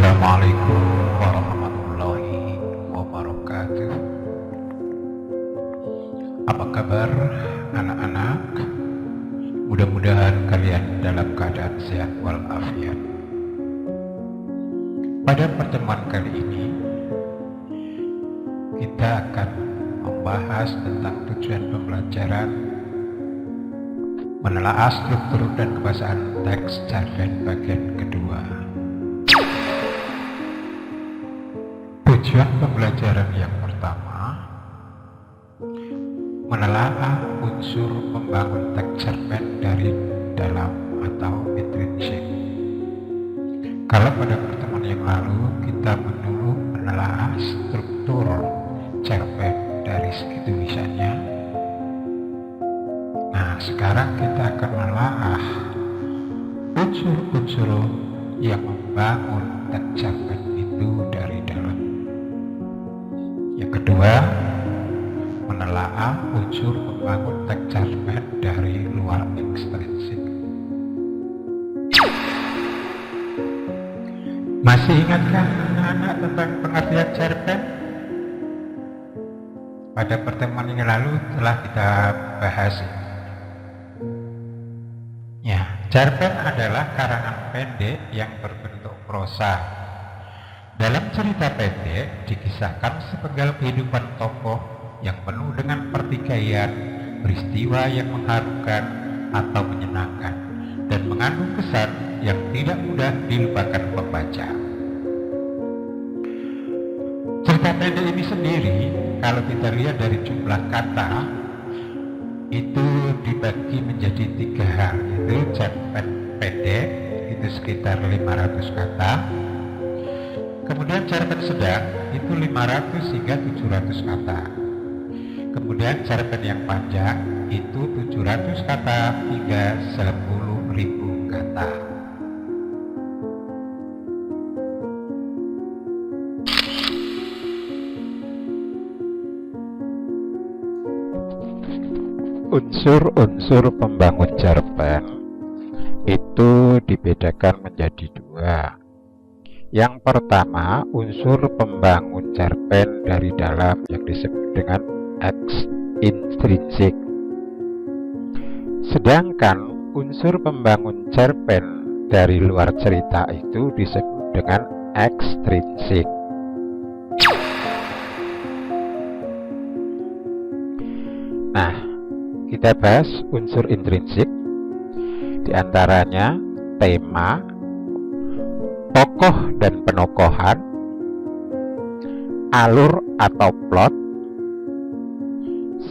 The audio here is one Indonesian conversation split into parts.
Assalamualaikum warahmatullahi wabarakatuh. Apa kabar anak-anak? Mudah-mudahan kalian dalam keadaan sehat walafiat. Pada pertemuan kali ini kita akan membahas tentang tujuan pembelajaran, menelaah struktur dan kebahasaan teks cerpen bagian kedua. Tujuan pembelajaran yang pertama, menelaah unsur pembangun teks cerpen dari dalam atau intrinsik. Kalau pada pertemuan yang lalu kita menelaah struktur cerpen dari segi tulisannya, nah sekarang kita akan menelaah unsur-unsur yang membangun teks cerpen itu dari dalam. Yang kedua, menelaah unsur pembangun teks cerpen dari luar ekstrinsik. Masih ingatkah anak-anak tentang pengertian cerpen? Pada pertemuan yang lalu telah kita bahas. Ya, cerpen adalah karangan pendek yang berbentuk prosa. Dalam cerita pendek dikisahkan sepenggal kehidupan tokoh yang penuh dengan pertikaian, peristiwa yang mengharukan atau menyenangkan, dan mengandung kesan yang tidak mudah dilupakan pembaca. Cerita pendek ini sendiri, kalau kita lihat dari jumlah kata, itu dibagi menjadi 3 hal, yaitu cerpen pendek itu sekitar 500 kata, kemudian cerpen sedang itu 500 hingga 700 kata, kemudian cerpen yang panjang itu 700 kata hingga 10.000 kata. Unsur-unsur pembangun cerpen itu dibedakan menjadi 2. Yang pertama, unsur pembangun cerpen dari dalam yang disebut dengan intrinsik. Sedangkan unsur pembangun cerpen dari luar cerita itu disebut dengan ekstrinsik. Nah, kita bahas unsur intrinsik. Di antaranya tema, tokoh dan penokohan, alur atau plot,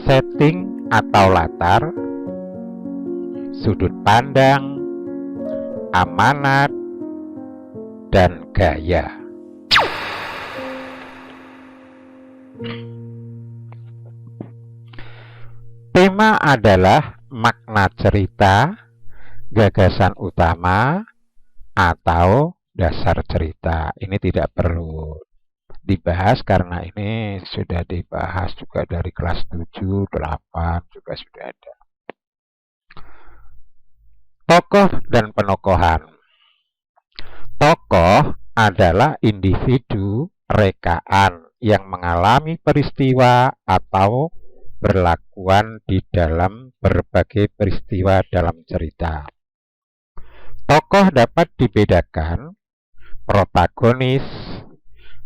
setting atau latar, sudut pandang, amanat, dan gaya. Tema adalah makna cerita, gagasan utama, atau dasar cerita. Ini tidak perlu dibahas karena ini sudah dibahas juga dari kelas 7, 8 juga sudah ada. Tokoh dan penokohan. Tokoh adalah individu rekaan yang mengalami peristiwa atau berlakuan di dalam berbagai peristiwa dalam cerita. Tokoh dapat dibedakan protagonis,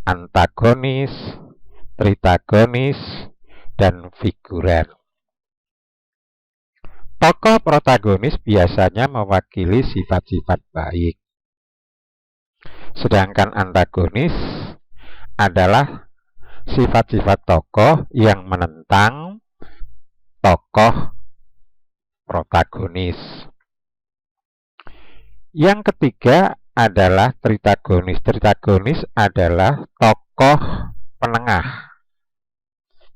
antagonis, tritagonis, dan figuran. Tokoh protagonis biasanya mewakili sifat-sifat baik, sedangkan antagonis adalah sifat-sifat tokoh yang menentang tokoh protagonis. Yang ketiga adalah tritagonis. Tritagonis adalah tokoh penengah,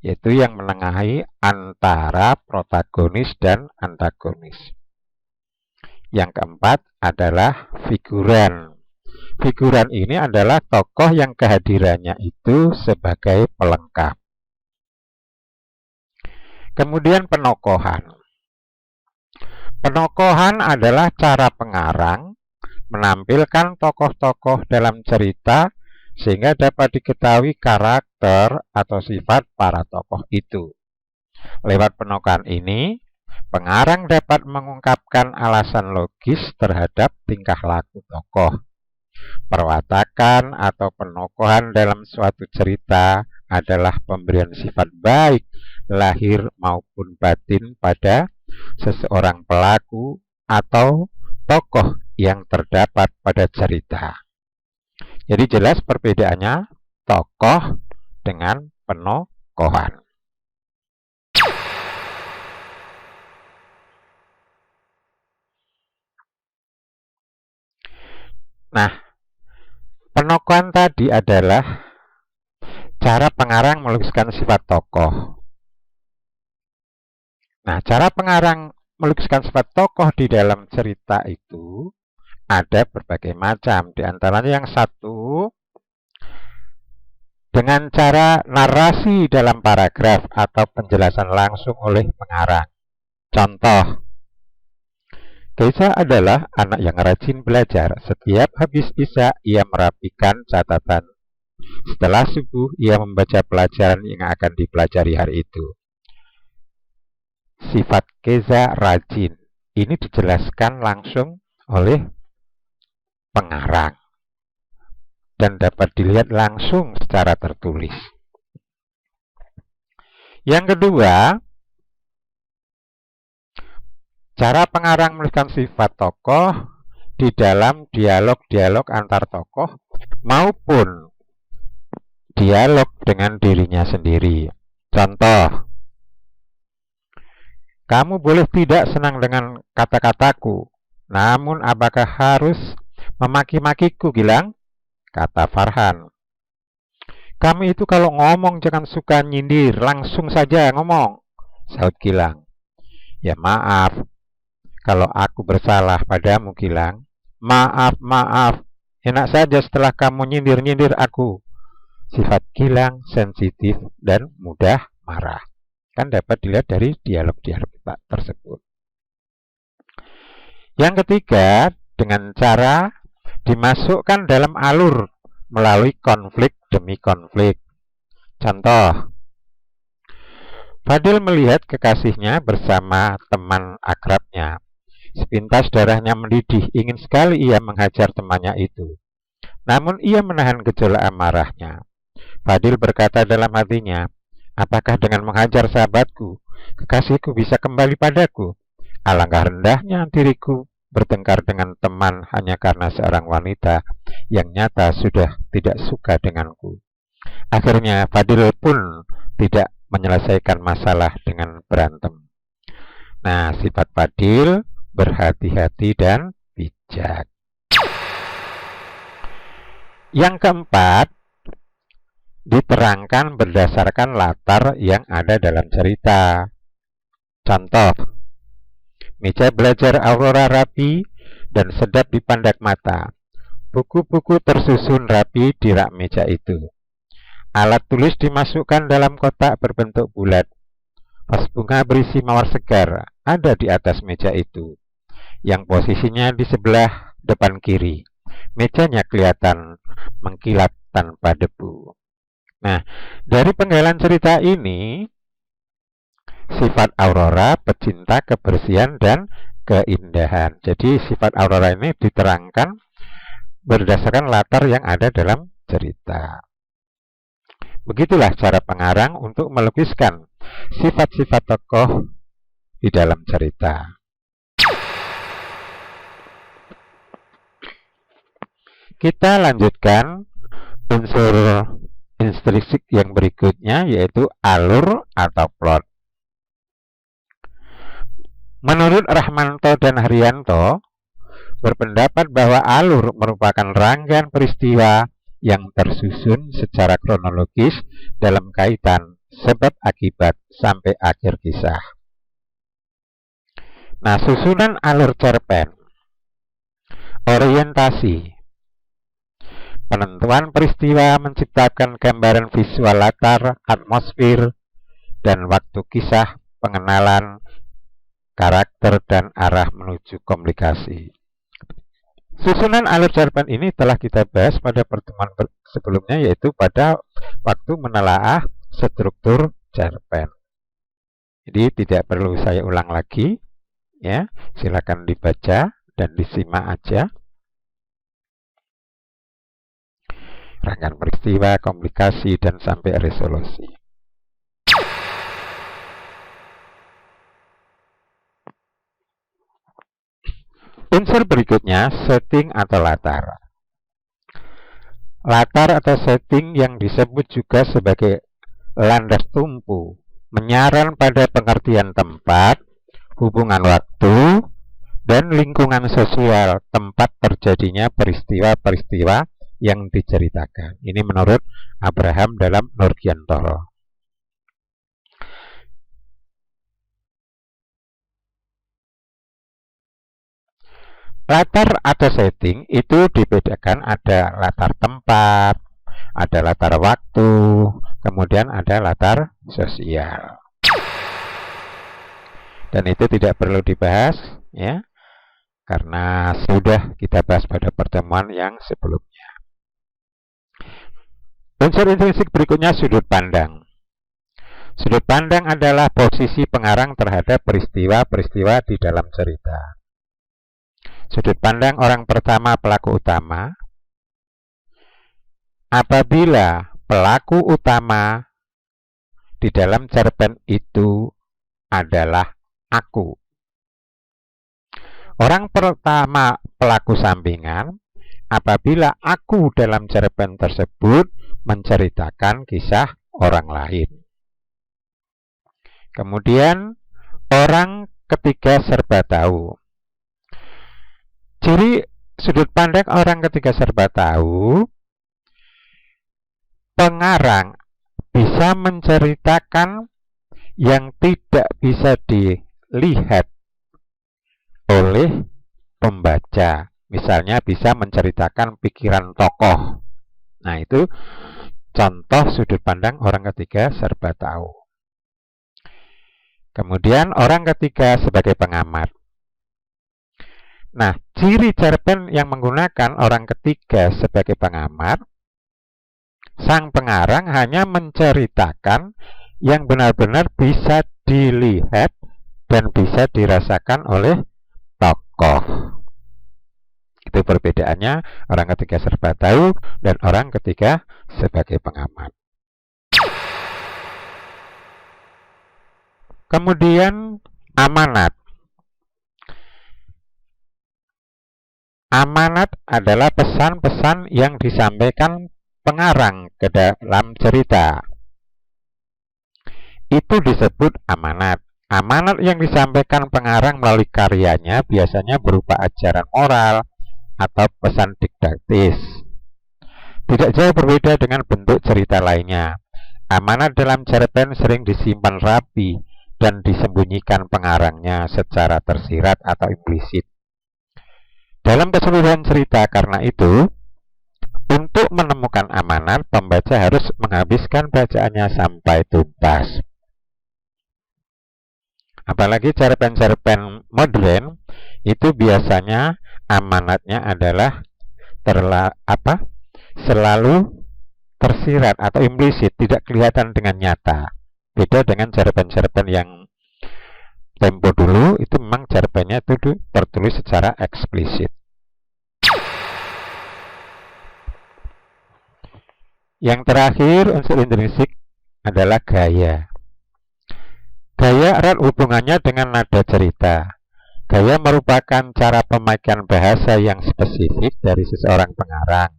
yaitu yang menengahi antara protagonis dan antagonis. Yang keempat adalah figuran. Figuran ini adalah tokoh yang kehadirannya itu sebagai pelengkap. Kemudian penokohan. Penokohan adalah cara pengarang menampilkan tokoh-tokoh dalam cerita sehingga dapat diketahui karakter atau sifat para tokoh itu. Lewat penokohan ini, pengarang dapat mengungkapkan alasan logis terhadap tingkah laku tokoh. Perwatakan atau penokohan dalam suatu cerita adalah pemberian sifat baik, lahir maupun batin pada seseorang pelaku atau tokoh yang terdapat pada cerita. Jadi jelas perbedaannya tokoh dengan penokohan. Nah, penokohan tadi adalah cara pengarang melukiskan sifat tokoh. Nah, cara pengarang melukiskan sifat tokoh di dalam cerita itu ada berbagai macam. Di antaranya yang satu, dengan cara narasi dalam paragraf atau penjelasan langsung oleh pengarang. Contoh, Keza adalah anak yang rajin belajar. Setiap habis isya, ia merapikan catatan. Setelah subuh, ia membaca pelajaran yang akan dipelajari hari itu. Sifat Keza rajin. Ini dijelaskan langsung oleh pengarang dan dapat dilihat langsung secara tertulis. Yang kedua, cara pengarang menuliskan sifat tokoh di dalam dialog-dialog antar tokoh maupun dialog dengan dirinya sendiri. Contoh, kamu boleh tidak senang dengan kata-kataku, namun apakah harus memaki-makiku, Gilang? Kata Farhan. Kamu itu kalau ngomong jangan suka nyindir, langsung saja ngomong, sahut Gilang. Ya maaf, kalau aku bersalah padamu, Gilang. Maaf, enak saja setelah kamu nyindir-nyindir aku. Sifat Gilang sensitif dan mudah marah. Kan dapat dilihat dari dialog-dialog tersebut. Yang ketiga, dengan cara dimasukkan dalam alur melalui konflik demi konflik. Contoh, Fadil melihat kekasihnya bersama teman akrabnya. Sepintas darahnya mendidih, ingin sekali ia menghajar temannya itu. Namun ia menahan gejolak amarahnya. Fadil berkata dalam hatinya, apakah dengan menghajar sahabatku, kekasihku bisa kembali padaku? Alangkah rendahnya diriku bertengkar dengan teman hanya karena seorang wanita yang nyata sudah tidak suka denganku. Akhirnya Fadil pun tidak menyelesaikan masalah dengan berantem. Nah, sifat Fadil berhati-hati dan bijak. Yang keempat, diterangkan berdasarkan latar yang ada dalam cerita. Contoh, meja belajar Aurora rapi dan sedap dipandang mata. Buku-buku tersusun rapi di rak meja itu. Alat tulis dimasukkan dalam kotak berbentuk bulat. Vas bunga berisi mawar segar ada di atas meja itu, yang posisinya di sebelah depan kiri. Mejanya kelihatan mengkilat tanpa debu. Nah, dari penggalan cerita ini, sifat Aurora pecinta kebersihan dan keindahan. Jadi sifat Aurora ini diterangkan berdasarkan latar yang ada dalam cerita. Begitulah cara pengarang untuk melukiskan sifat-sifat tokoh di dalam cerita. Kita lanjutkan unsur intrinsik yang berikutnya, yaitu alur atau plot. Menurut Rahmanto dan Haryanto, berpendapat bahwa alur merupakan rangkaian peristiwa yang tersusun secara kronologis dalam kaitan sebab akibat sampai akhir kisah. Nah, susunan alur cerpen. Orientasi. Penentuan peristiwa menciptakan gambaran visual latar, atmosfer, dan waktu kisah, pengenalan karakter dan arah menuju komunikasi. Susunan alur cerpen ini telah kita bahas pada pertemuan sebelumnya, yaitu pada waktu menelaah struktur cerpen. Jadi tidak perlu saya ulang lagi, ya. Silakan dibaca dan disimak aja. Rangkaian peristiwa, komplikasi, dan sampai resolusi. Unsur berikutnya, setting atau latar. Latar atau setting yang disebut juga sebagai landas tumpu, menyaran pada pengertian tempat, hubungan waktu, dan lingkungan sosial tempat terjadinya peristiwa-peristiwa yang diceritakan. Ini menurut Abraham dalam Nurgiantoro. Latar atau setting itu dibedakan, ada latar tempat, ada latar waktu, kemudian ada latar sosial. Dan itu tidak perlu dibahas, ya, karena sudah kita bahas pada pertemuan yang sebelumnya. Unsur intrinsik berikutnya, sudut pandang. Sudut pandang adalah posisi pengarang terhadap peristiwa-peristiwa di dalam cerita. Sudut pandang orang pertama, pelaku utama. Apabila pelaku utama di dalam cerpen itu adalah aku. Orang pertama, pelaku sampingan, apabila aku dalam cerpen tersebut menceritakan kisah orang lain. Kemudian orang ketiga serba tahu. Ciri sudut pandang orang ketiga serba tahu, pengarang bisa menceritakan yang tidak bisa dilihat oleh pembaca. Misalnya bisa menceritakan pikiran tokoh. Nah, itu contoh sudut pandang orang ketiga serba tahu. Kemudian orang ketiga sebagai pengamat. Nah, ciri cerpen yang menggunakan orang ketiga sebagai pengamat, sang pengarang hanya menceritakan yang benar-benar bisa dilihat dan bisa dirasakan oleh tokoh. Itu perbedaannya orang ketiga serba tahu dan orang ketiga sebagai pengamat. Kemudian amanat. Amanat adalah pesan-pesan yang disampaikan pengarang ke dalam cerita. Itu disebut amanat. Amanat yang disampaikan pengarang melalui karyanya biasanya berupa ajaran moral atau pesan didaktis. Tidak jauh berbeda dengan bentuk cerita lainnya. Amanat dalam cerpen sering disimpan rapi dan disembunyikan pengarangnya secara tersirat atau implisit dalam keseluruhan cerita. Karena itu, untuk menemukan amanat, pembaca harus menghabiskan bacaannya sampai tuntas. Apalagi cerpen-cerpen modern, itu biasanya amanatnya adalah selalu tersirat atau implisit, tidak kelihatan dengan nyata. Beda dengan cerpen-cerpen yang tempo dulu, itu memang cerpennya itu tertulis secara eksplisit. Yang terakhir, unsur intrinsik adalah gaya. Gaya erat hubungannya dengan nada cerita. Gaya merupakan cara pemakaian bahasa yang spesifik dari seseorang pengarang.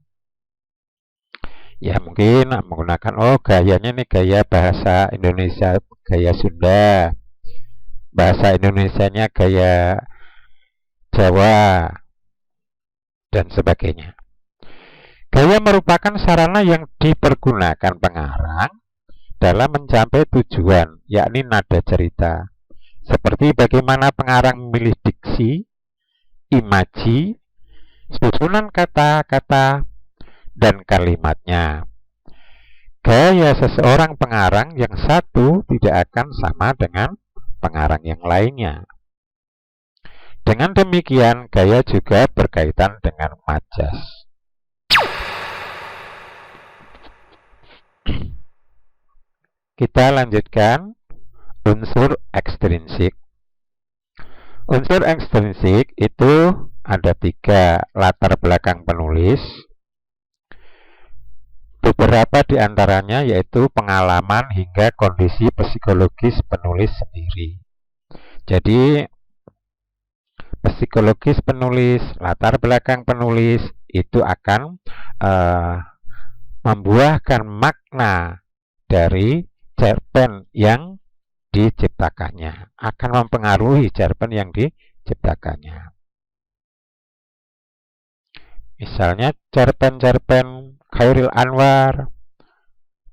Ya, mungkin menggunakan, gayanya nih gaya bahasa Indonesia, gaya Sunda. Bahasa Indonesianya gaya Jawa, dan sebagainya. Gaya merupakan sarana yang dipergunakan pengarang dalam mencapai tujuan, yakni nada cerita. Seperti bagaimana pengarang memilih diksi, imaji, susunan kata-kata, dan kalimatnya. Gaya seseorang pengarang yang satu tidak akan sama dengan pengarang yang lainnya. Dengan demikian, gaya juga berkaitan dengan majas. Kita lanjutkan unsur ekstrinsik. Unsur ekstrinsik itu ada 3 latar belakang penulis. Beberapa di antaranya yaitu pengalaman hingga kondisi psikologis penulis sendiri. Jadi psikologis penulis, latar belakang penulis itu akan membuahkan makna dari cerpen yang diciptakannya, akan mempengaruhi cerpen yang diciptakannya. Misalnya cerpen-cerpen Chairil Anwar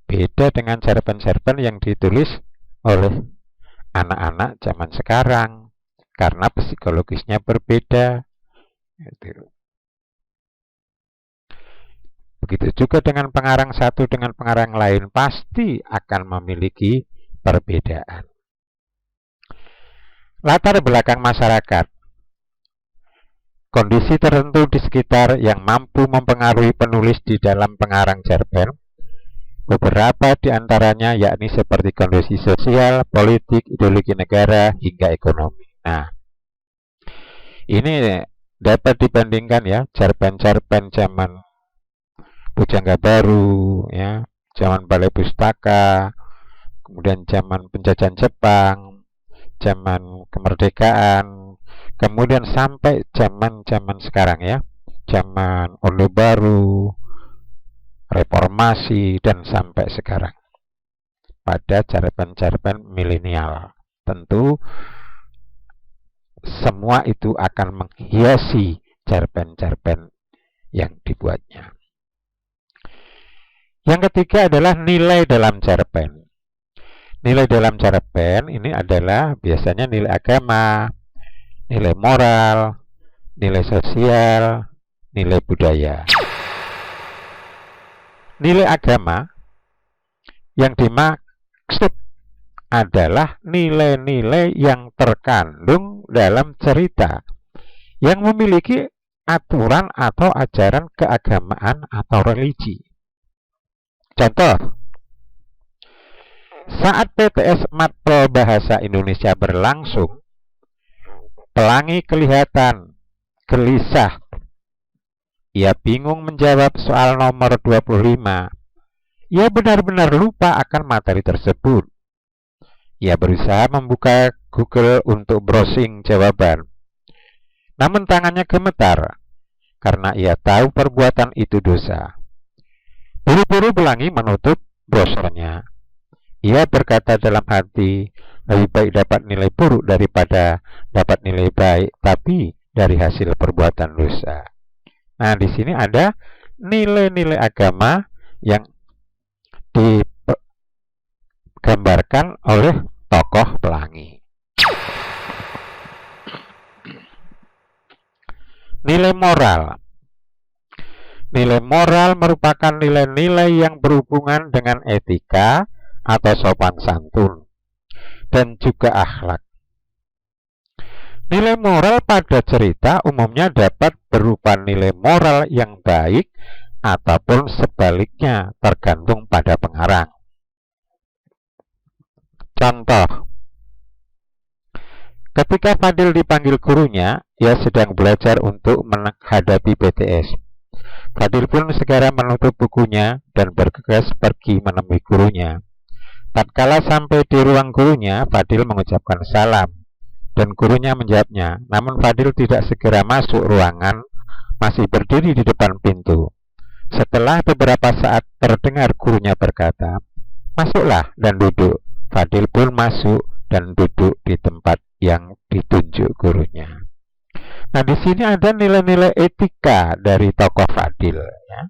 beda dengan cerpen-cerpen yang ditulis oleh anak-anak zaman sekarang karena psikologisnya berbeda. Begitu juga dengan pengarang satu dengan pengarang lain pasti akan memiliki perbedaan. Latar belakang masyarakat. Kondisi tertentu di sekitar yang mampu mempengaruhi penulis di dalam pengarang cerpen. Beberapa di antaranya yakni seperti kondisi sosial, politik, ideologi negara, hingga ekonomi. Nah, ini dapat dibandingkan ya, cerpen-cerpen zaman Pujangga Baru, ya, zaman Balai Pustaka, kemudian zaman penjajahan Jepang, zaman kemerdekaan, kemudian sampai zaman sekarang ya, zaman Orde Baru, reformasi, dan sampai sekarang pada cerpen-cerpen milenial. Tentu semua itu akan menghiasi cerpen-cerpen yang dibuatnya. Yang ketiga adalah nilai dalam cerpen. Nilai dalam cerpen ini adalah biasanya nilai agama, nilai moral, nilai sosial, nilai budaya. Nilai agama yang dimaksud adalah nilai-nilai yang terkandung dalam cerita yang memiliki aturan atau ajaran keagamaan atau religi. Contoh, saat PTS Matpel Bahasa Indonesia berlangsung, Pelangi kelihatan gelisah. Ia bingung menjawab soal nomor 25. Ia benar-benar lupa akan materi tersebut. Ia berusaha membuka Google untuk browsing jawaban. Namun tangannya gemetar karena ia tahu perbuatan itu dosa. Buru-buru Pelangi menutup browsernya. Ia berkata dalam hati, lebih baik dapat nilai buruk daripada dapat nilai baik, tapi dari hasil perbuatan dosa. Nah, di sini ada nilai-nilai agama yang digambarkan oleh tokoh Pelangi. Nilai moral. Nilai moral merupakan nilai-nilai yang berhubungan dengan etika atau sopan santun dan juga akhlak. Nilai moral pada cerita umumnya dapat berupa nilai moral yang baik ataupun sebaliknya, tergantung pada pengarang. Contoh, ketika Fadil dipanggil gurunya, ia sedang belajar untuk menghadapi BTS. Fadil pun segera menutup bukunya dan bergegas pergi menemui gurunya. Tatkala sampai di ruang gurunya, Fadil mengucapkan salam dan gurunya menjawabnya. Namun Fadil tidak segera masuk ruangan, masih berdiri di depan pintu. Setelah beberapa saat terdengar gurunya berkata, "Masuklah dan duduk." Fadil pun masuk dan duduk di tempat yang ditunjuk gurunya. Nah, di sini ada nilai-nilai etika dari tokoh Fadil. Ya.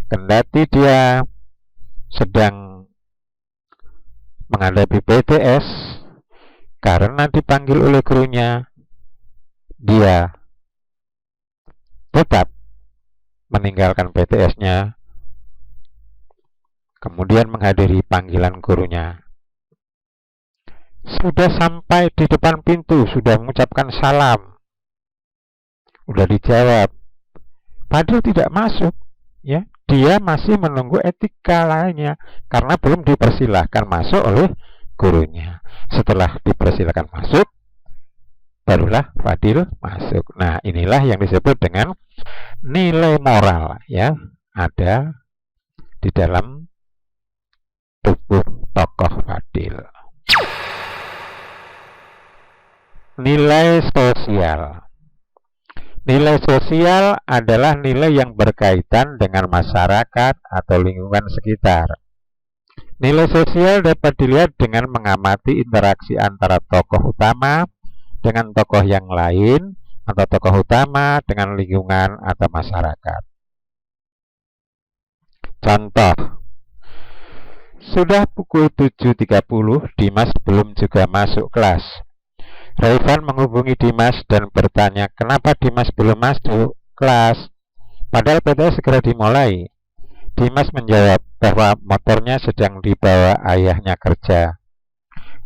Kendati dia sedang menghadapi BTS, karena dipanggil oleh gurunya, dia tetap meninggalkan BTS-nya, kemudian menghadiri panggilan gurunya. Sudah sampai di depan pintu, sudah mengucapkan salam, Udah dijawab, Fadil tidak masuk, ya. Dia masih menunggu etika lainnya karena belum dipersilahkan masuk oleh gurunya. Setelah dipersilahkan masuk, barulah Fadil masuk. Nah, inilah yang disebut dengan nilai moral, ya, ada di dalam tubuh tokoh Fadil. Nilai sosial. Nilai sosial adalah nilai yang berkaitan dengan masyarakat atau lingkungan sekitar. Nilai sosial dapat dilihat dengan mengamati interaksi antara tokoh utama dengan tokoh yang lain atau tokoh utama dengan lingkungan atau masyarakat. Contoh, sudah pukul 7.30, Dimas belum juga masuk kelas. Rayvan menghubungi Dimas dan bertanya kenapa Dimas belum masuk kelas, padahal PTS segera dimulai. Dimas menjawab bahwa motornya sedang dibawa ayahnya kerja.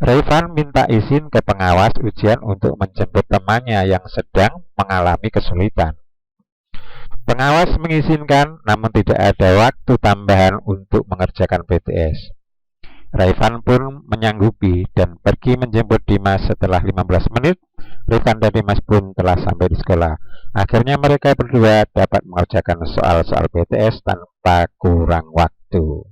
Rayvan minta izin ke pengawas ujian untuk menjemput temannya yang sedang mengalami kesulitan. Pengawas mengizinkan, namun tidak ada waktu tambahan untuk mengerjakan PTS. Rayvan pun menyanggupi dan pergi menjemput Dimas. Setelah 15 menit, Rayvan dan Dimas pun telah sampai di sekolah. Akhirnya mereka berdua dapat mengerjakan soal-soal PTS tanpa kurang waktu.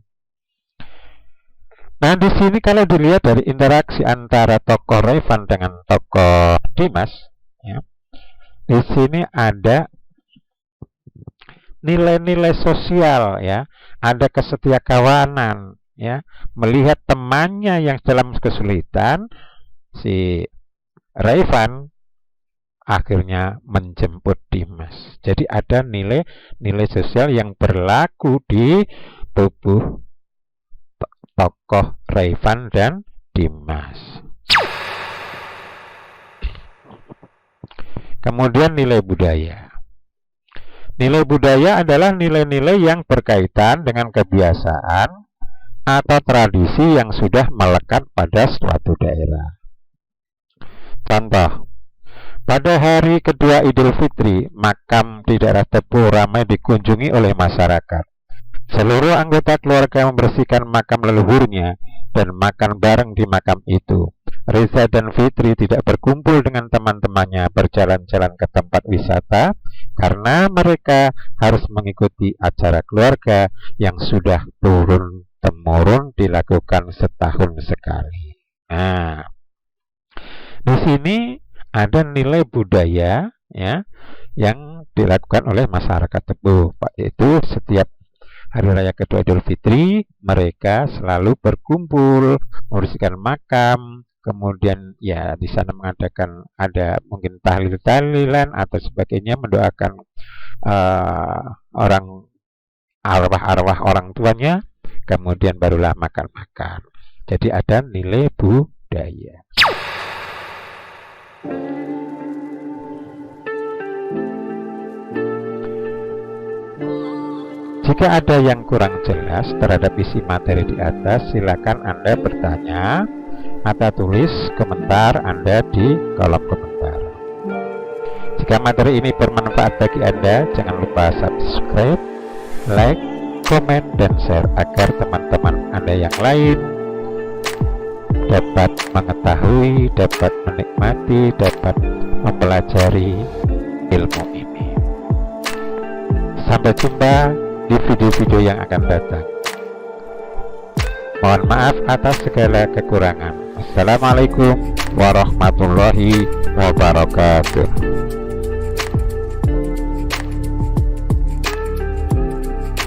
Nah, di sini kalau dilihat dari interaksi antara tokoh Rayvan dengan tokoh Dimas, ya, di sini ada nilai-nilai sosial, ya, ada kesetiakawanan, ya, melihat temannya yang dalam kesulitan, si Rayvan akhirnya menjemput Dimas. Jadi ada nilai sosial yang berlaku di tubuh tokoh Rayvan dan Dimas. Kemudian nilai budaya. Nilai budaya adalah nilai-nilai yang berkaitan dengan kebiasaan atau tradisi yang sudah melekat pada suatu daerah. Contoh, pada hari kedua Idul Fitri, makam di daerah Tebu ramai dikunjungi oleh masyarakat. Seluruh anggota keluarga membersihkan makam leluhurnya dan makan bareng di makam itu. Reza dan Fitri tidak berkumpul dengan teman-temannya berjalan-jalan ke tempat wisata karena mereka harus mengikuti acara keluarga yang sudah turun-temurun dilakukan setahun sekali. Nah, di sini ada nilai budaya, ya, yang dilakukan oleh masyarakat Tebu, yaitu setiap hari raya kedua Idul Fitri mereka selalu berkumpul membersihkan makam, kemudian ya di sana mengadakan ada mungkin tahlil-tahlilan atau sebagainya, mendoakan orang arwah-arwah orang tuanya, kemudian barulah makan-makan. Jadi ada nilai budaya. Jika ada yang kurang jelas terhadap isi materi di atas, silakan Anda bertanya atau tulis komentar Anda di kolom komentar. Jika materi ini bermanfaat bagi Anda, jangan lupa subscribe, like, komen, dan share agar teman-teman Anda yang lain dapat mengetahui, dapat menikmati, dapat mempelajari ilmu ini. Sampai jumpa di video-video yang akan datang. Mohon maaf atas segala kekurangan. Assalamualaikum warahmatullahi wabarakatuh.